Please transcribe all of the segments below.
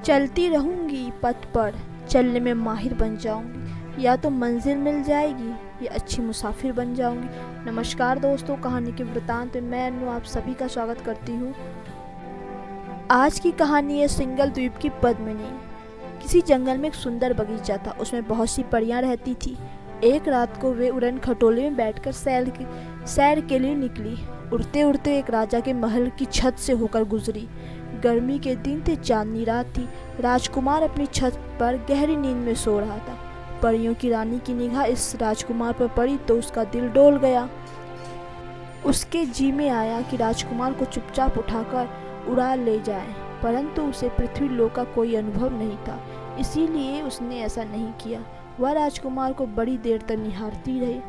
चलती रहूंगी पथ पर, चलने में माहिर बन जाऊंगी। या तो मंजिल मिल जाएगी या अच्छी मुसाफिर बन जाऊंगी। नमस्कार दोस्तों, कहानी के वृतांत में मैं अनु आप सभी का स्वागत करती हूँ। आज की कहानी है सिंगल द्वीप की पद्मिनी। किसी जंगल में एक सुंदर बगीचा था, उसमें बहुत सी परियां रहती थी। एक रात को वे उड़न खटोले में बैठकर सैर के लिए निकली। उड़ते उड़ते एक राजा के महल की छत से होकर गुजरी। गर्मी के दिन थे, चांदनी रात थी। राजकुमार अपनी छत पर गहरी नींद में सो रहा था। परियों की रानी की निगाह इस राजकुमार पर पड़ी तो उसका दिल डोल गया। उसके जी में आया कि राजकुमार को चुपचाप उठाकर उड़ा ले जाए, परंतु उसे पृथ्वी लोक का कोई अनुभव नहीं था, इसीलिए उसने ऐसा नहीं किया। वह राजकुमार को बड़ी देर तक निहारती रही।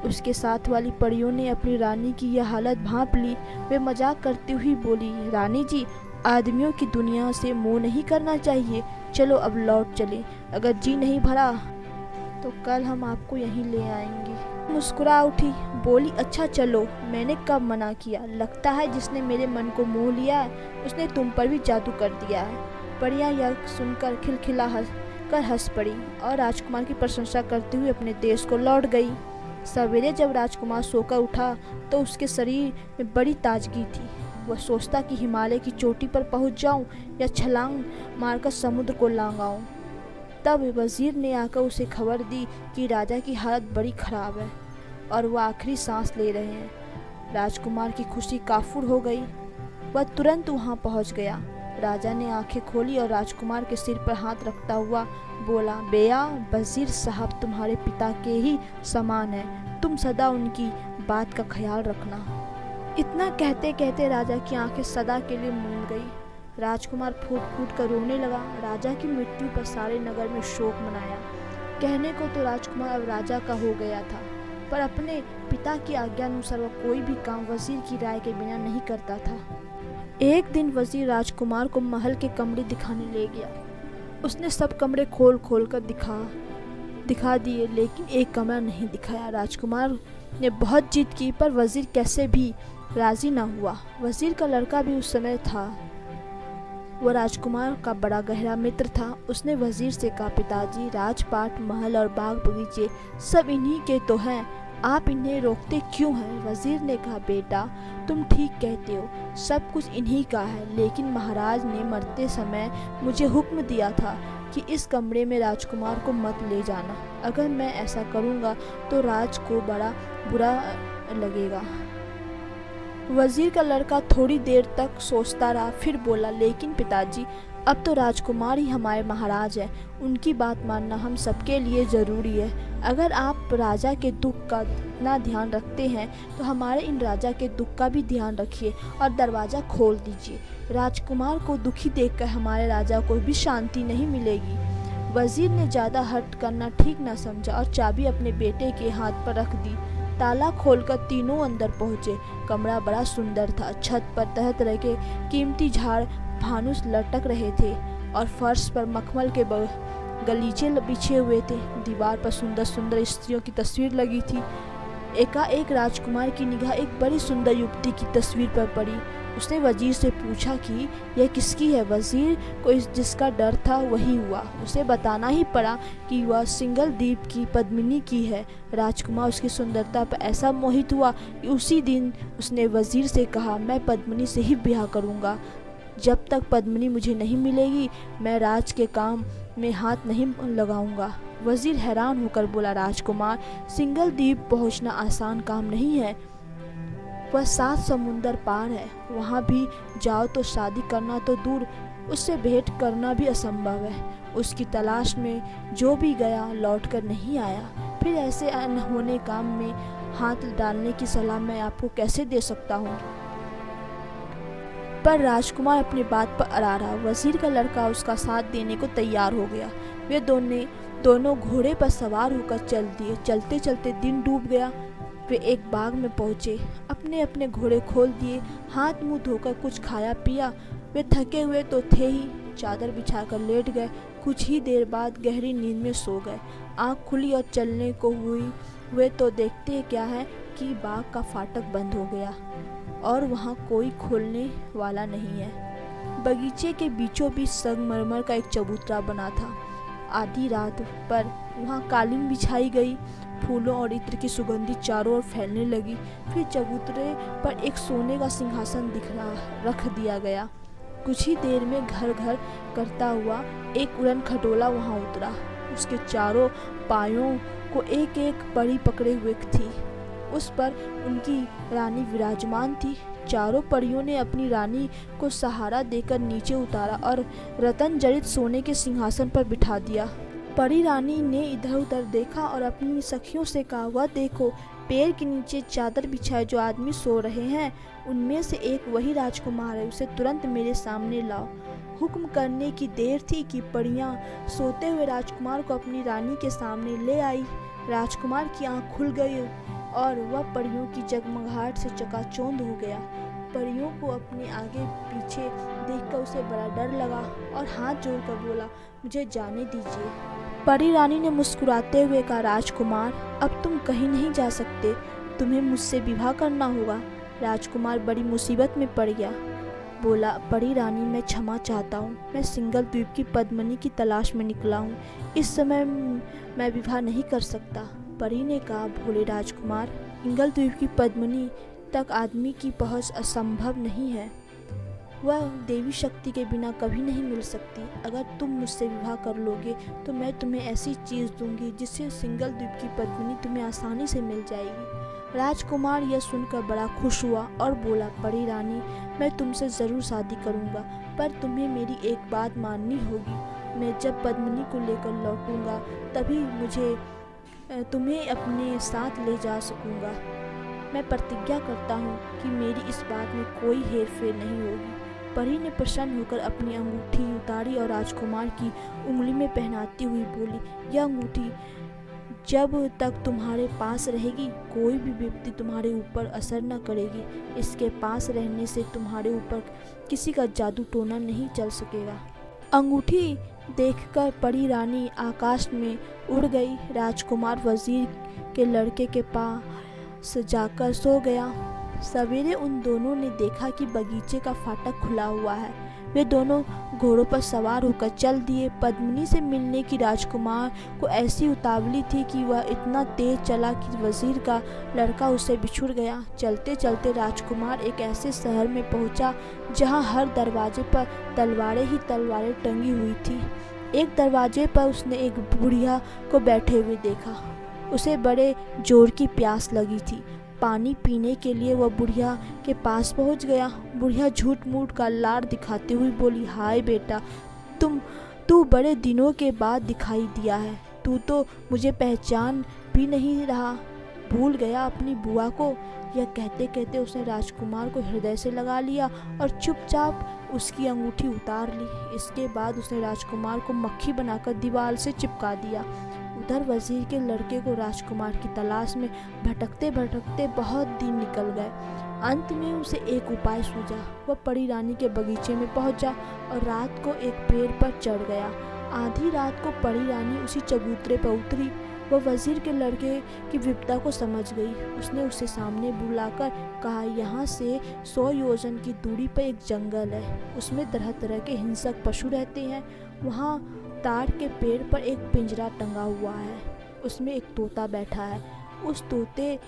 उसके साथ वाली परियों ने अपनी रानी की यह हालत भांप ली। वे मजाक करती हुई बोली, रानी जी, आदमियों की दुनिया से मोह नहीं करना चाहिए। चलो अब लौट चले। अगर जी नहीं भरा तो कल हम आपको यहीं ले आएंगे। मुस्कुरा उठी, बोली, अच्छा चलो, मैंने कब मना किया। लगता है जिसने मेरे मन को मोह लिया है उसने तुम पर भी जादू कर दिया है। परियां यह सुनकर खिलखिला हंस पड़ी और राजकुमार की प्रशंसा करते हुए अपने देश को लौट गई। सवेरे जब राजकुमार सोकर उठा तो उसके शरीर में बड़ी ताजगी थी। वह सोचता कि हिमालय की चोटी पर पहुंच जाऊं या छलांग मारकर समुद्र को लांघाऊं। तब वजीर ने आकर उसे खबर दी कि राजा की हालत बड़ी खराब है और वह आखिरी सांस ले रहे हैं। राजकुमार की खुशी काफूर हो गई। वह तुरंत वहां पहुंच गया। राजा ने आंखें खोली और राजकुमार के सिर पर हाथ रखता हुआ बोला, बेया, वजीर साहब तुम्हारे पिता के ही समान है। तुम सदा उनकी बात का ख्याल रखना। इतना कहते कहते राजा की आंखें सदा के लिए मूंद गई। राजकुमार फूट फूट कर रोने लगा। राजा की मृत्यु पर सारे नगर में शोक मनाया। कहने को तो राजकुमार अब राजा का हो गया था, पर अपने पिता की आज्ञा अनुसार वह कोई भी काम वजीर की राय के बिना नहीं करता था। एक दिन वजीर राजकुमार को महल के कमरे दिखाने ले गया। उसने सब कमरे खोल खोल कर दिखा दिए, लेकिन एक कमरा नहीं दिखाया। राजकुमार ने बहुत जिद की, पर वजीर कैसे भी राजी न हुआ। वजीर का लड़का भी उस समय था। वह राजकुमार का बड़ा गहरा मित्र था। उसने वजीर से कहा, पिताजी, राजपाट, महल और बाग बगीचे सब इन्हीं के तो हैं, आप इन्हें रोकते क्यों हैं? वजीर ने कहा, बेटा, तुम ठीक कहते हो, सब कुछ इन्हीं का है, लेकिन महाराज ने मरते समय मुझे हुक्म दिया था कि इस कमरे में राजकुमार को मत ले जाना। अगर मैं ऐसा करूँगा तो राज को बड़ा बुरा लगेगा। वजीर का लड़का थोड़ी देर तक सोचता रहा, फिर बोला, लेकिन पिताजी, अब तो राजकुमार ही हमारे महाराज हैं, उनकी बात मानना हम सबके लिए ज़रूरी है। अगर आप राजा के दुख का इतना ध्यान रखते हैं तो हमारे इन राजा के दुख का भी ध्यान रखिए और दरवाज़ा खोल दीजिए। राजकुमार को दुखी देखकर हमारे राजा को भी शांति नहीं मिलेगी। वजीर ने ज़्यादा हट करना ठीक न समझा और चाबी अपने बेटे के हाथ पर रख दी। ताला खोलकर तीनों अंदर पहुंचे। कमरा बड़ा सुंदर था। छत पर तरह तरह के कीमती झाड़ फानुस लटक रहे थे और फर्श पर मखमल के गलीचे बिछे हुए थे। दीवार पर सुंदर सुंदर स्त्रियों की तस्वीर लगी थी। एकाएक राजकुमार की निगाह एक बड़ी सुंदर युवती की तस्वीर पर पड़ी। उसने वजीर से पूछा कि यह किसकी है। वजीर को जिसका डर था वही हुआ। उसे बताना ही पड़ा कि वह सिंगल द्वीप की पद्मिनी की है। राजकुमार उसकी सुंदरता पर ऐसा मोहित हुआ कि उसी दिन उसने वजीर से कहा, मैं पद्मिनी से ही ब्याह करूँगा। जब तक पद्मिनी मुझे नहीं मिलेगी मैं राज के काम में हाथ नहीं लगाऊंगा। वजीर हैरान होकर बोला, राजकुमार, सिंगल द्वीप पहुंचना आसान काम नहीं है। वह 7 समुंदर पार है। वहां भी जाओ तो शादी करना तो दूर, उससे भेंट करना भी असंभव है। उसकी तलाश में जो भी गया लौट कर नहीं आया। फिर ऐसे अनहोने काम में हाथ डालने की सलाह मैं आपको कैसे दे सकता हूँ? पर राजकुमार अपनी बात पर अड़ा रहा। वजीर का लड़का उसका साथ देने को तैयार हो गया। वे दोनों घोड़े पर सवार होकर चल दिए। चलते चलते दिन डूब गया। वे एक बाग में पहुंचे। अपने अपने घोड़े खोल दिए, हाथ मुंह धोकर कुछ खाया पिया। वे थके हुए तो थे ही, चादर बिछाकर लेट गए। कुछ ही देर बाद गहरी नींद में सो गए। आँख खुली और चलने को हुए तो देखते क्या है कि बाग का फाटक बंद हो गया और वहाँ कोई खोलने वाला नहीं है। बगीचे के बीचों बीच संगमरमर का एक चबूतरा बना था। आधी रात पर वहाँ कालीन बिछाई गई, फूलों और इत्र की सुगंधी चारों ओर फैलने लगी। फिर चबूतरे पर एक सोने का सिंहासन रख दिया गया। कुछ ही देर में घर घर करता हुआ एक उड़न खटोला वहाँ उतरा। उसके चारों पायों को एक एक परी पकड़े हुए थी। उस पर उनकी रानी विराजमान थी। चारों परियों ने अपनी रानी को सहारा देकर नीचे उतारा और रतन जड़ित सोने के सिंहासन पर बिठा दिया। परी रानी ने इधर उधर देखा और अपनी सखियों से कहा, वह देखो, पेड़ के नीचे चादर बिछाए जो आदमी सो रहे हैं, उनमें से एक वही राजकुमार है। उसे तुरंत मेरे सामने लाओ। हुक्म करने की देर थी कि परियां सोते हुए राजकुमार को अपनी रानी के सामने ले आई। राजकुमार की आंख खुल गई और वह परियों की जगमगाहट से चकाचौंध हो गया। परियों को अपने आगे पीछे देखकर उसे बड़ा डर लगा और हाथ जोड़कर बोला, मुझे जाने दीजिए। परी रानी ने मुस्कुराते हुए कहा, राजकुमार, अब तुम कहीं नहीं जा सकते, तुम्हें मुझसे विवाह करना होगा। राजकुमार बड़ी मुसीबत में पड़ गया। बोला, परी रानी, मैं क्षमा चाहता हूँ। मैं सिंगल द्वीप की पद्मिनी की तलाश में निकला हूँ। इस समय मैं विवाह नहीं कर सकता। परी ने कहा, भोले राजकुमार, सिंगल द्वीप की पद्मिनी तक आदमी की पहुँच असंभव नहीं है। वह देवी शक्ति के बिना कभी नहीं मिल सकती। अगर तुम मुझसे विवाह कर लोगे तो मैं तुम्हें ऐसी चीज़ दूंगी जिससे सिंगल द्वीप की पद्मिनी तुम्हें आसानी से मिल जाएगी। राजकुमार यह सुनकर बड़ा खुश हुआ और बोला, परी रानी, मैं तुमसे ज़रूर शादी करूंगा, पर तुम्हें मेरी एक बात माननी होगी। मैं जब पद्मिनी को लेकर लौटूंगा तभी मुझे तुम्हें अपने साथ ले जा सकूंगा। मैं प्रतिज्ञा करता हूँ कि मेरी इस बात में कोई हेरफेर नहीं होगी। परी ने प्रसन्न होकर अपनी अंगूठी उतारी और राजकुमार की उंगली में पहनाती हुई बोली, यह अंगूठी जब तक तुम्हारे पास रहेगी कोई भी विपत्ति तुम्हारे ऊपर असर न करेगी। इसके पास रहने से तुम्हारे ऊपर किसी का जादू टोना नहीं चल सकेगा। अंगूठी देखकर परी रानी आकाश में उड़ गई। राजकुमार वजीर के लड़के के पास जाकर सो गया। सवेरे उन दोनों ने देखा कि बगीचे का फाटक खुला हुआ है। वे दोनों घोड़ों पर सवार होकर चल दिए। पद्मिनी से मिलने की राजकुमार को ऐसी उतावली थी कि वह इतना तेज चला कि वजीर का लड़का उससे बिछुड़ गया। चलते चलते राजकुमार एक ऐसे शहर में पहुंचा जहां हर दरवाजे पर तलवारें ही तलवारें टंगी हुई थी। एक दरवाजे पर उसने एक बुढ़िया को बैठे हुए देखा। उसे बड़े जोर की प्यास लगी थी। पानी पीने के लिए वह बुढ़िया के पास पहुंच गया। बुढ़िया झूठ मूठ का लाड़ दिखाते हुए बोली, हाय बेटा, तू बड़े दिनों के बाद दिखाई दिया है। तू तो मुझे पहचान भी नहीं रहा, भूल गया अपनी बुआ को। यह कहते कहते उसने राजकुमार को हृदय से लगा लिया और चुपचाप उसकी अंगूठी उतार ली। इसके बाद उसने राजकुमार को मक्खी बनाकर दीवार से चिपका दिया। उधर वजीर के लड़के को राजकुमार की तलाश में भटकते भटकते बहुत दिन निकल गए। अंत में उसे एक उपाय सूझा। वह परी रानी के बगीचे में पहुंचा और रात को एक पेड़ पर चढ़ गया। आधी रात को परी रानी उसी चबूतरे पर उतरी। वह वजीर के लड़के की विपदा को समझ गई। उसने उसे सामने बुलाकर कहा, यहाँ से 100 योजन की दूरी पर एक जंगल है। उसमें तरह तरह के हिंसक पशु रहते हैं। वहाँ ताड़ के पेड़ पर एक पिंजरा टंगा हुआ है। उसमें एक तोता बैठा है। उस तोते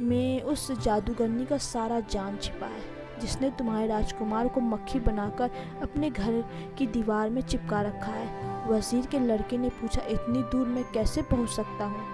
में उस जादूगरनी का सारा जान छिपा है जिसने तुम्हारे राजकुमार को मक्खी बनाकर अपने घर की दीवार में चिपका रखा है। वजीर के लड़के ने पूछा, इतनी दूर मैं कैसे पहुंच सकता हूँ?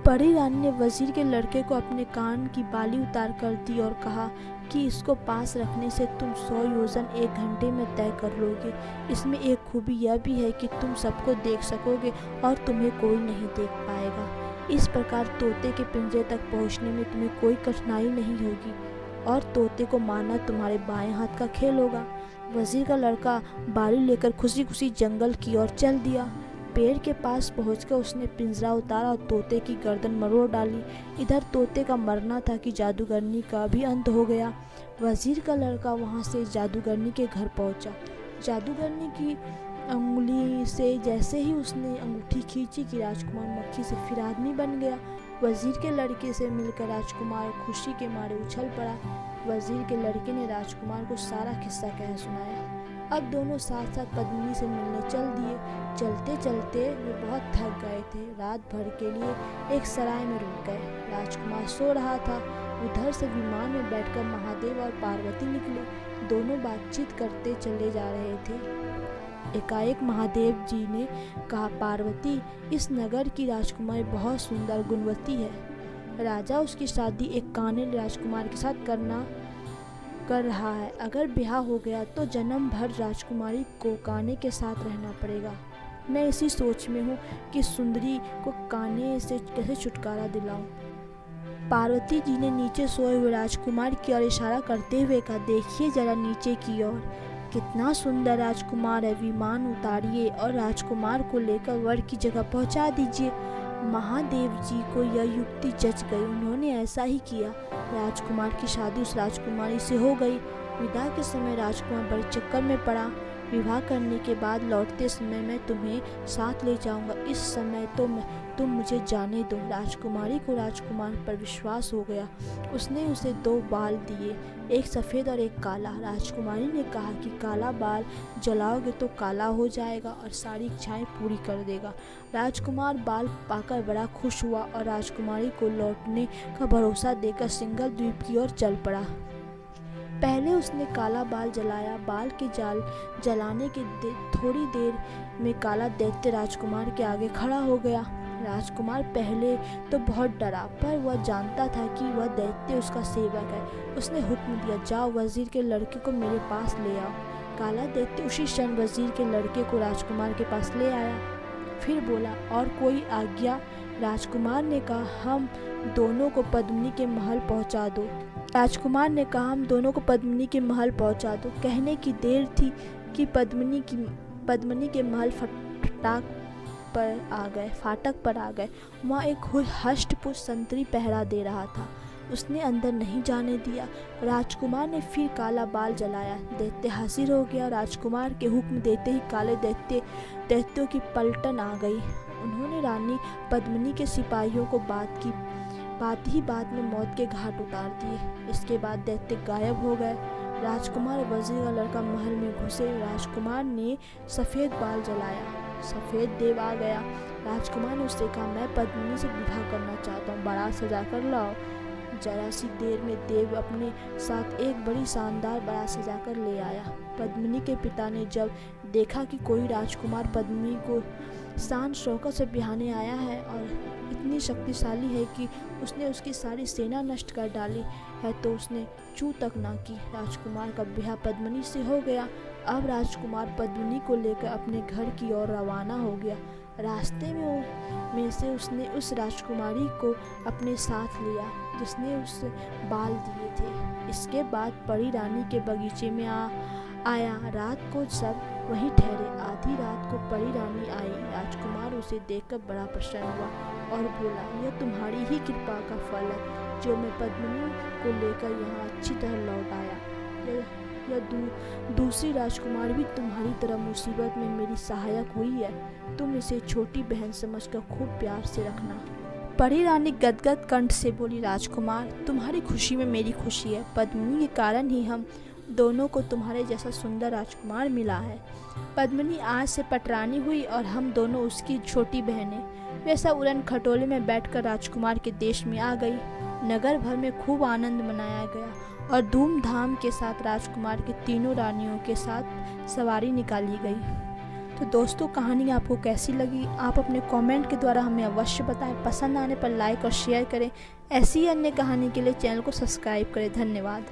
परी रानी ने वजीर के लड़के को अपने कान की बाली उतार कर दी और कहा कि इसको पास रखने से तुम 100 योजन 1 घंटे में तय कर लोगे। इसमें एक खूबी यह भी है कि तुम सबको देख सकोगे और तुम्हें कोई नहीं देख पाएगा। इस प्रकार तोते के पिंजरे तक पहुंचने में तुम्हें कोई कठिनाई नहीं होगी और तोते को मारना तुम्हारे बाएं हाथ का खेल होगा। वजीर का लड़का बाली लेकर खुशी खुशी जंगल की ओर चल दिया। पेड़ के पास पहुंचकर उसने पिंजरा उतारा और तोते की गर्दन मरोड़ डाली। इधर तोते का मरना था कि जादूगरनी का भी अंत हो गया। वजीर का लड़का वहां से जादूगरनी के घर पहुंचा। जादूगरनी की अंगुली से जैसे ही उसने अंगूठी खींची कि राजकुमार मक्खी से फिर आदमी बन गया। वजीर के लड़के से मिलकर राजकुमार खुशी के मारे उछल पड़ा। वजीर के लड़के ने राजकुमार को सारा किस्सा कह सुनाया। अब दोनों साथ साथ पद्मिनी से मिलने चल दिए। चलते चलते वे बहुत थक गए थे। रात भर के लिए एक सराय में रुक गए। राजकुमार सो रहा था। उधर से विमान में बैठकर महादेव और पार्वती निकले। दोनों बातचीत करते चले जा रहे थे। एकाएक महादेव जी ने कहा, पार्वती, इस नगर की राजकुमारी बहुत सुंदर गुणवती है। राजा उसकी शादी एक काने राजकुमार के साथ कर रहा है। अगर ब्याह हो गया तो जन्म भर राजकुमारी को काने के साथ रहना पड़ेगा। मैं इसी सोच में हूँ कि सुंदरी को काने से कैसे छुटकारा दिलाऊं। पार्वती जी ने नीचे सोए हुए राजकुमार की ओर इशारा करते हुए कहा, देखिए जरा नीचे की ओर, कितना सुंदर राजकुमार है। विमान उतारिए और राजकुमार को लेकर वर की जगह पहुंचा दीजिए। महादेव जी को यह युक्ति जच गई। उन्होंने ऐसा ही किया। राजकुमार की शादी उस राजकुमारी से हो गई। विदा के समय राजकुमार बड़े चक्कर में पड़ा। विवाह करने के बाद लौटते समय मैं तुम्हें साथ ले जाऊंगा। इस समय तो तुम मुझे जाने दो। राजकुमारी को राजकुमार पर विश्वास हो गया। उसने उसे 2 बाल दिए, एक सफ़ेद और एक काला। राजकुमारी ने कहा कि काला बाल जलाओगे तो काला हो जाएगा और सारी इच्छाएं पूरी कर देगा। राजकुमार बाल पाकर बड़ा खुश हुआ और राजकुमारी को लौटने का भरोसा देकर सिंगल द्वीप की ओर चल पड़ा। पहले उसने काला बाल जलाया। बाल के जलाने के थोड़ी देर में काला दैत्य राजकुमार के आगे खड़ा हो गया। राजकुमार पहले तो बहुत डरा, पर वह जानता था कि वह दैत्य उसका सेवक है। उसने हुक्म दिया, जाओ वजीर के लड़के को मेरे पास ले आओ। काला दैत्य उसी क्षण वजीर के लड़के को राजकुमार के पास ले आया। फिर बोला, और कोई आज्ञा? राजकुमार ने कहा, हम दोनों को पद्मिनी के महल पहुंचा दो। राजकुमार ने कहा, हम दोनों को पद्मिनी के महल पहुंचा दो। कहने की देर थी कि पद्मिनी के महल फाटक पर आ गए। वहाँ एक हष्टपुष्ट संतरी पहरा दे रहा था। उसने अंदर नहीं जाने दिया। राजकुमार ने फिर काला बाल जलाया। दैत्य हाजिर हो गया। राजकुमार के हुक्म देते ही काले दैत्यों की पलटन आ गई। उन्होंने रानी पद्मिनी के सिपाहियों को बात में मौत के घाट उतार दिए। इसके बाद दैत्य गायब हो गए। राजकुमार वजीर का लड़का महल में घुसे। राजकुमार ने सफ़ेद बाल जलाया। सफ़ेद देव आ गया। राजकुमार ने उससे कहा, मैं पद्मिनी से विवाह करना चाहता हूँ, बारात सजा कर लाओ। जरा सी देर में देव अपने साथ एक बड़ी शानदार बारात सजा कर ले आया। पद्मिनी के पिता ने जब देखा कि कोई राजकुमार पद्मिनी को शान शौकत से बिहाने आया है और इतनी शक्तिशाली है कि उसने उसकी सारी सेना नष्ट कर डाली है, तो उसने चू तक ना की। राजकुमार का ब्याह पद्मिनी से हो गया। अब राजकुमार पद्मिनी को लेकर अपने घर की ओर रवाना हो गया। रास्ते में से उसने उस राजकुमारी को अपने साथ लिया जिसने उसे बाल दिए थे। इसके बाद परी रानी के बगीचे में आया। रात को सब वहीं ठहरे। आधी रात को परी रानी आई। राजकुमार उसे देखकर बड़ा प्रसन्न हुआ और बोला, यह तुम्हारी ही कृपा का फल है जो मैं पद्मिनी को लेकर यहाँ अच्छी तरह लौट आया। यह दूसरी राजकुमार भी तुम्हारी तरह मुसीबत में मेरी सहायक हुई है। तुम इसे छोटी बहन समझकर खूब प्यार से रखना। परी रानी गदगद कंठ से बोली, राजकुमार, तुम्हारी खुशी में मेरी खुशी है। पद्मिनी के कारण ही हम दोनों को तुम्हारे जैसा सुंदर राजकुमार मिला है। पद्मिनी आज से पटरानी हुई और हम दोनों उसकी छोटी बहनें। वैसा उड़न खटोले में बैठकर राजकुमार के देश में आ गई। नगर भर में खूब आनंद मनाया गया और धूमधाम के साथ राजकुमार की तीनों रानियों के साथ सवारी निकाली गई। तो दोस्तों, कहानी आपको कैसी लगी? आप अपने कमेंट के द्वारा हमें अवश्य बताएं। पसंद आने पर लाइक और शेयर करें। ऐसी ही अन्य कहानी के लिए चैनल को सब्सक्राइब करें। धन्यवाद।